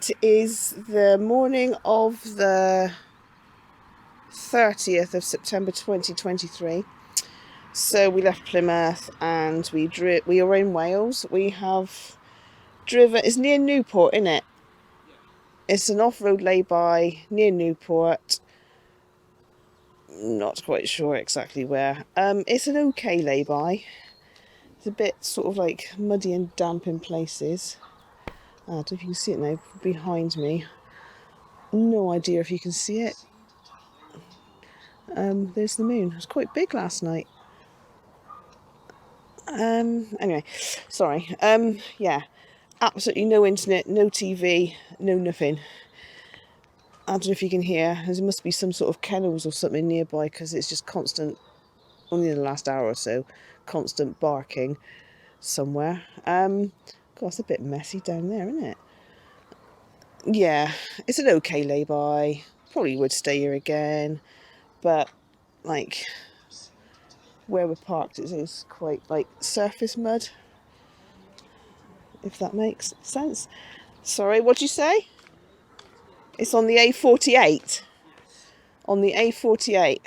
It is the morning of the 30th of September 2023. So we left Plymouth and we are in Wales. We have driven, it's near Newport, isn't it? It's an off-road lay-by near Newport. Not quite sure exactly where. It's an okay lay-by. It's a bit sort of like muddy and damp in places. I don't know if you can see it now behind me. No idea if you can see it. There's the moon. It was quite big last night. Anyway, sorry. Yeah, absolutely no internet, no TV, no nothing. I don't know if you can hear. There must be some sort of kennels or something nearby because it's just constant, only in the last hour or so, constant barking somewhere. God, it's a bit messy down there, isn't it? Yeah, it's an okay lay-by. Probably would stay here again, but like where we're parked is quite like surface mud, if that makes sense. Sorry, what'd you say? It's on the A48. On the A48.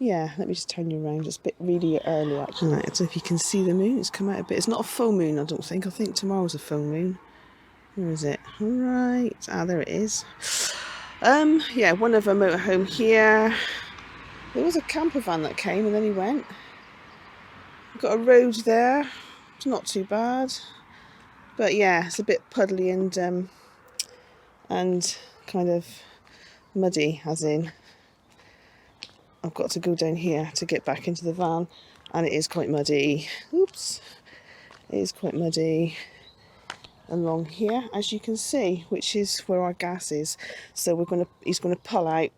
Yeah, let me just turn you around. It's a bit really early actually. I don't know if you can see the moon. It's come out a bit. It's not a full moon, I don't think. I think tomorrow's a full moon. Where is it? Right. Ah, there it is. Yeah, one of a motorhome here. There was a camper van that came and then he went. We've got a road there. It's not too bad. But yeah, it's a bit puddly and kind of muddy, as in I've got to go down here to get back into the van, and it is quite muddy. Oops. It is quite muddy along here, as you can see, which is where our gas is. So he's gonna pull out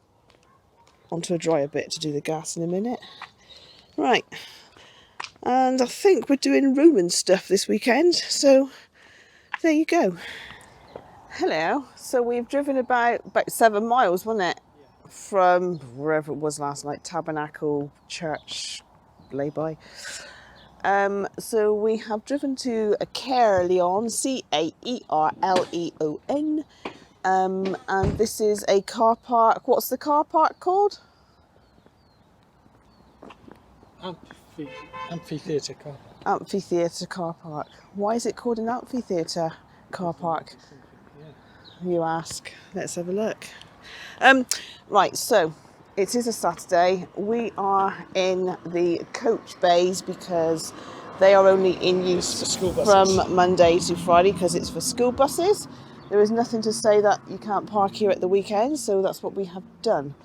onto a drier bit to do the gas in a minute. Right. And I think we're doing Roman stuff this weekend, so there you go. Hello. So we've driven about 7 miles, wasn't it? Yeah. From wherever it was last night, Tabernacle Church, lay-by. So we have driven to a Caerleon, Caerleon. And this is a car park. What's the car park called? Amphitheatre car park. Amphitheatre car park. Why is it called an amphitheatre car park? You ask. Let's have a look. Right, so it is a Saturday. We are in the coach bays because they are only in use from Monday to Friday because it's for school buses. There is nothing to say that you can't park here at the weekend, so that's what we have done.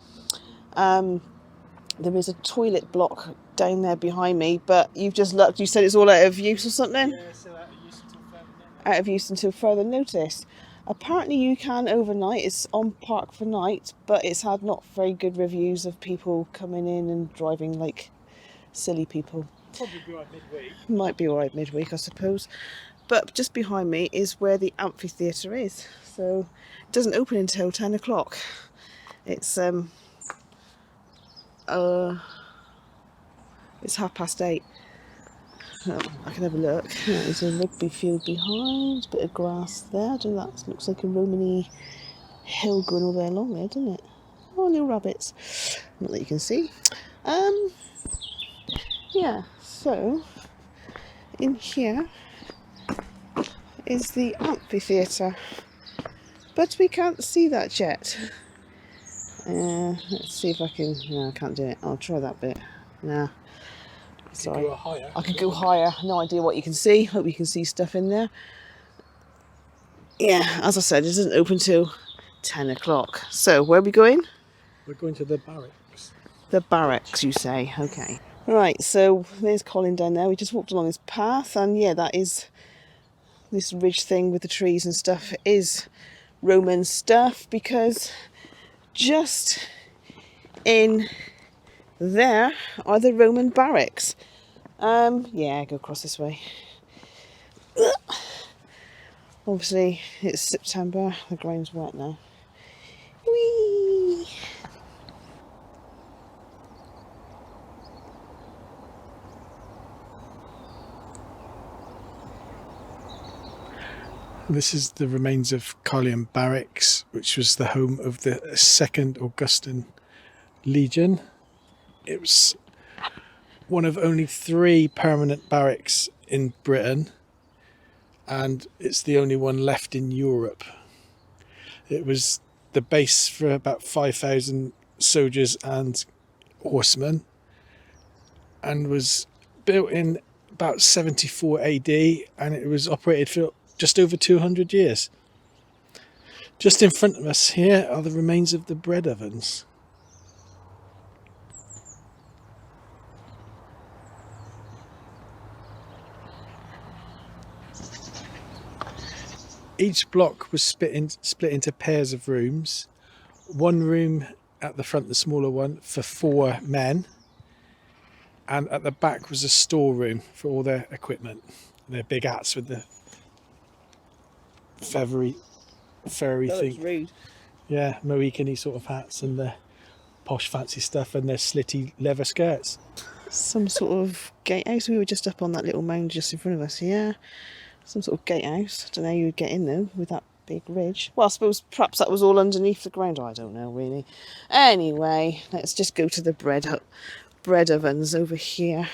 There is a toilet block down there behind me, but you've just looked, you said it's all out of use or something? Yeah, so out of use until further notice. Out of use until further notice. Apparently you can overnight. It's on park for night, but it's had not very good reviews of people coming in and driving like silly people. Probably be alright midweek. Might be alright midweek, I suppose. But just behind me is where the amphitheatre is. So it doesn't open until 10 o'clock. It's 8:30. I can have a look. There's a rugby field behind, bit of grass there. That looks like a Romany hill going all the way along there, doesn't it? Oh, little rabbits. Not that you can see. Yeah, so in here is the amphitheatre, but we can't see that yet. Let's see if I can. No, I can't do it. I'll try that bit. Nah. Sorry. Go higher. I could go higher. No idea what you can see. Hope you can see stuff in there. Yeah, as I said, it doesn't open till 10 o'clock. So, where are we going? We're going to the barracks. The barracks, you say? Okay. Right, so there's Colin down there. We just walked along his path, and yeah, that is this ridge thing with the trees and stuff is Roman stuff, because just in there are the Roman barracks. Yeah, go across this way. Obviously, it's September. The ground's wet now. Whee! This is the remains of Caerleon Barracks, which was the home of the 2nd Augustan Legion. It was one of only 3 permanent barracks in Britain, and it's the only one left in Europe. It was the base for about 5,000 soldiers and horsemen, and was built in about 74 AD, and it was operated for just over 200 years. Just in front of us here are the remains of the bread ovens. Each block was split into pairs of rooms. One room at the front, the smaller one, for 4 men. And at the back was a storeroom for all their equipment. Their big hats with the furry thing. Rude. Yeah, Mohican-y sort of hats, and the posh fancy stuff, and their slitty leather skirts. Some sort of gatehouse. We were just up on that little mound just in front of us. Yeah, some sort of gatehouse. I don't know how you'd get in though with that big ridge. Well, I suppose perhaps that was all underneath the ground. I don't know really. Anyway, let's just go to the bread ovens over here.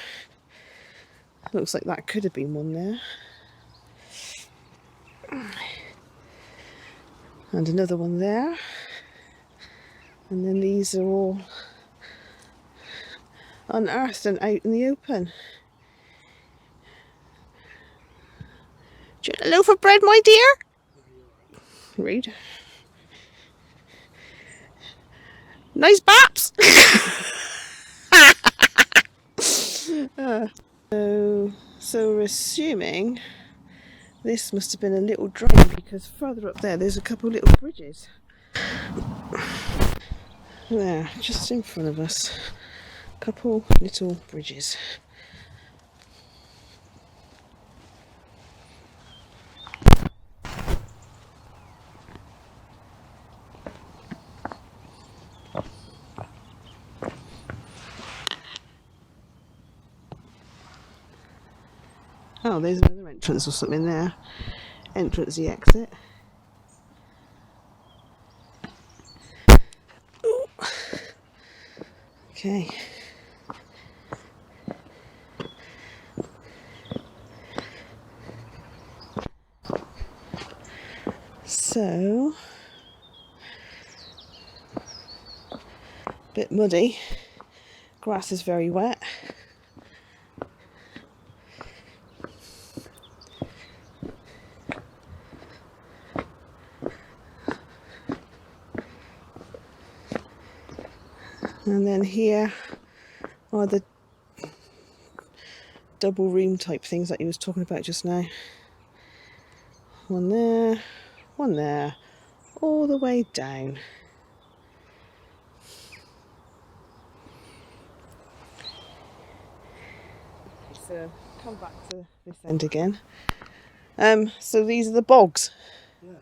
Looks like that could have been one there. And another one there. And then these are all unearthed and out in the open. Do you want a loaf of bread, my dear? Rude. Nice baps! So we're assuming this must have been a little drain, because further up there's a couple little bridges. There, just in front of us. Couple little bridges. Oh, there's another entrance or something there. Entrance, the exit. Ooh. Okay. So, a bit muddy. Grass is very wet. And then here are the double room type things that he was talking about just now. One there, all the way down. So come back to this end again. So these are the bogs. Yeah.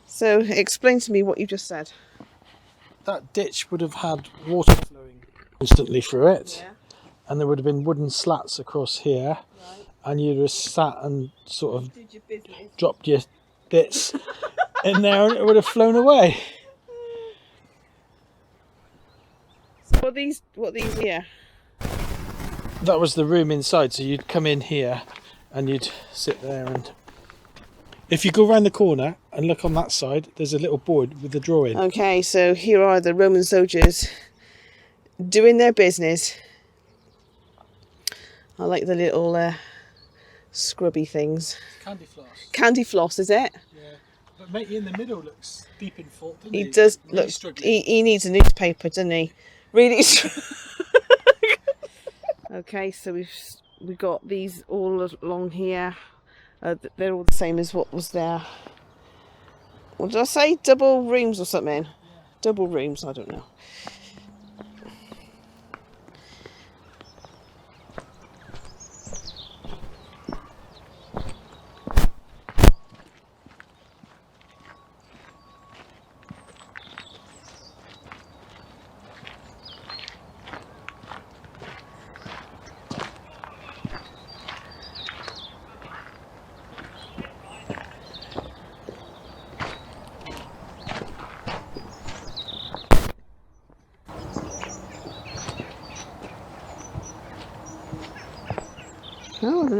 So explain to me what you just said. That ditch would have had water flowing constantly through it, Yeah. and there would have been wooden slats across here, Right. and you'd have sat and sort of Did your business. dropped your bits in there, and it would have flown away. So what are these here? That was the room inside, so you'd come in here and you'd sit there, and if you go around the corner and look on that side, there's a little board with the drawing. Okay, so here are the Roman soldiers doing their business. I like the little scrubby things. Candy floss. Candy floss, is it? Yeah, but matey in the middle looks deep in thought, doesn't He he? does Really look. struggling. He needs a newspaper, doesn't he? Really. Okay, so we've got these all along here. They're all the same as what was there. What did I say? Double rooms or something? Yeah. Double rooms. I don't know.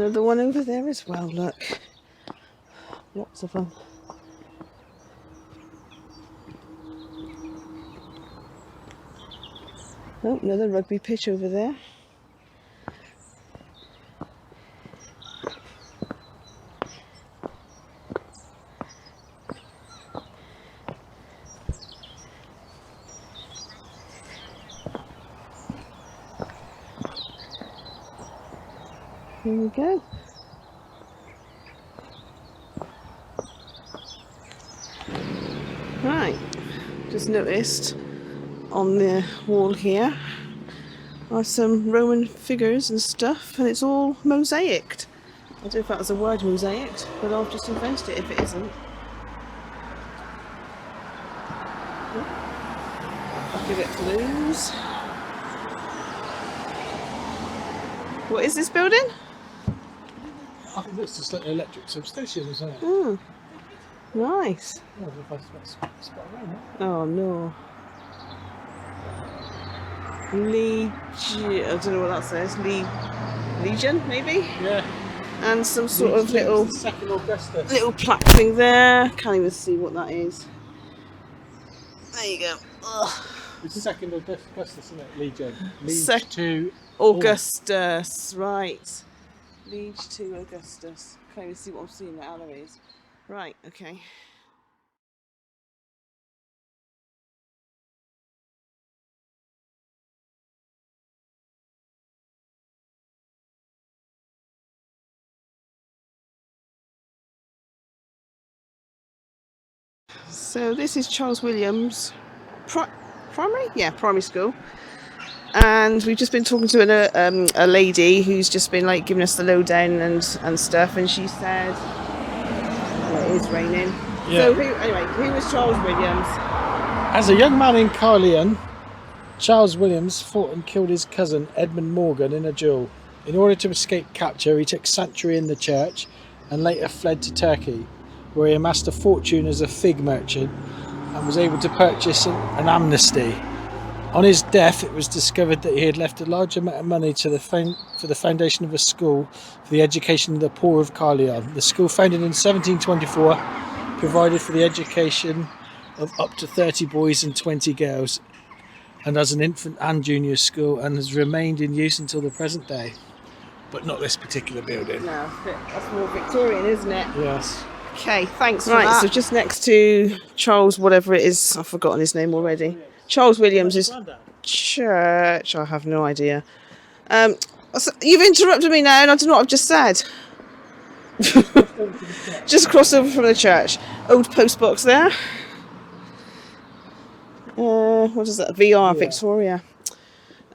another one over there as well, look. Lots of them. Oh, another rugby pitch over there. Here we go. Right, just noticed on the wall here are some Roman figures and stuff, and it's all mosaiced. I don't know if that was a word, mosaicked, but I've just invented it if it isn't. I'll give it blues. What is this building? I think that's just like an electric substation, isn't it? Oh, nice. Oh no. Legion, I don't know what that says. Legion, maybe? Yeah. And some sort of little Second Augustus. little plaque thing there. Can't even see what that is. There you go. Ugh. It's second Augustus, isn't it? Legion. Sec- to Augustus, right. Liege to Augustus. Can't even see what I'm seeing there. There is. Right, okay. So this is Charles Williams primary? Yeah, primary school. And we've just been talking to a lady who's just been like giving us the lowdown and stuff, and she said, well, it is raining. Yeah. So who was Charles Williams? As a young man in Caerleon, Charles Williams fought and killed his cousin Edmund Morgan in a duel. In order to escape capture, he took sanctuary in the church and later fled to Turkey, where he amassed a fortune as a fig merchant and was able to purchase an amnesty. On his death, it was discovered that he had left a large amount of money to for the foundation of a school for the education of the poor of Caerleon. The school, founded in 1724, provided for the education of up to 30 boys and 20 girls, and as an infant and junior school, and has remained in use until the present day. But not this particular building. No, that's more Victorian, isn't it? Yes. Okay, thanks for that. Right, so just next to Charles, whatever it is, I've forgotten his name already. Charles Williams' church. I have no idea. You've interrupted me now, and I don't know what I've just said. Just across over from the church. Old postbox there. What is that? VR, yeah. Victoria.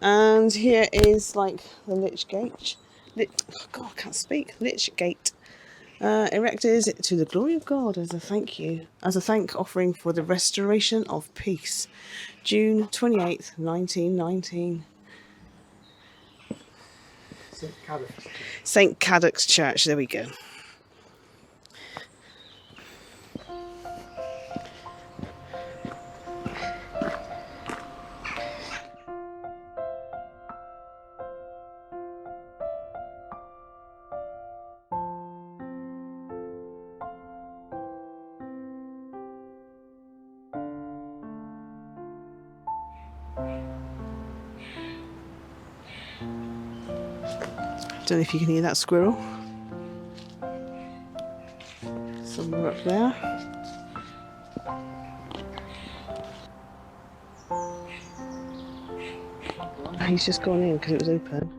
And here is like the Lich Gate. Oh God, I can't speak. Lich Gate. Erected to the glory of God as a thank offering for the restoration of peace. June 28th, 1919. St. Cadoc's Church, there we go. Don't know if you can hear that squirrel. Somewhere up there. He's just gone in because it was open.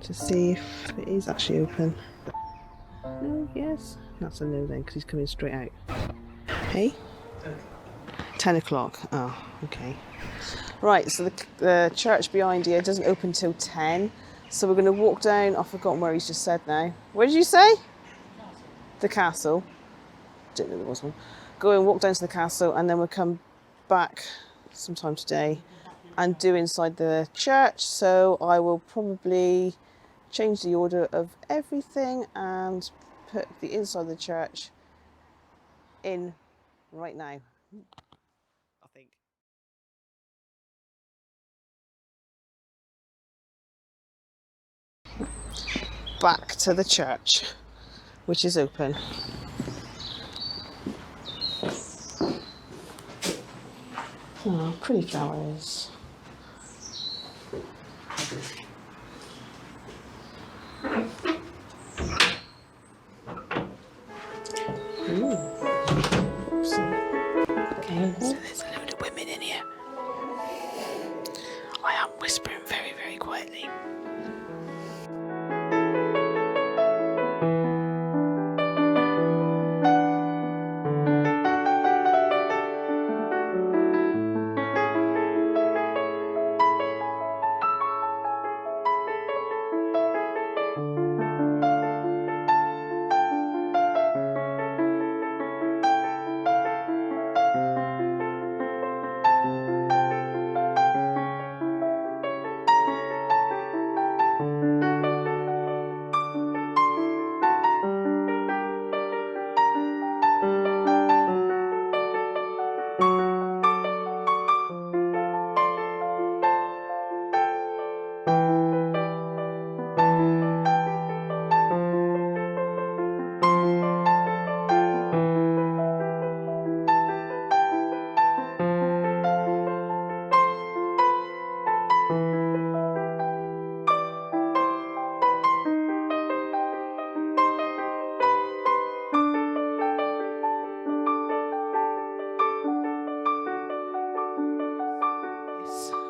To see if it is actually open. No, yes. That's a no then because he's coming straight out. Hey? 10 o'clock. Oh, okay. Right, so the church behind here doesn't open till 10. So we're going to walk down. I've forgotten where he's just said now. Where did you say? The castle. Didn't know there was one. Go and walk down to the castle, and then we'll come back sometime today and do inside the church. So I will probably change the order of everything and put the inside of the church in right now. I think. back to the church, which is open. Oh, pretty flowers. Ooh. Oopsie. Okay, so there's a load of women in here. I am whispering very, very quietly.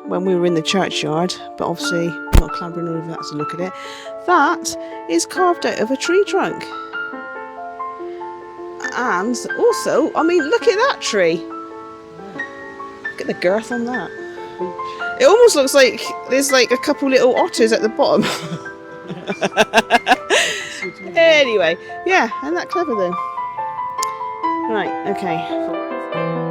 When we were in the churchyard, but obviously not clambering over that to look at it. That is carved out of a tree trunk. And also, I mean, look at that tree. Look at the girth on that. It almost looks like there's like a couple little otters at the bottom. Anyway, yeah, isn't that clever though? Right, okay.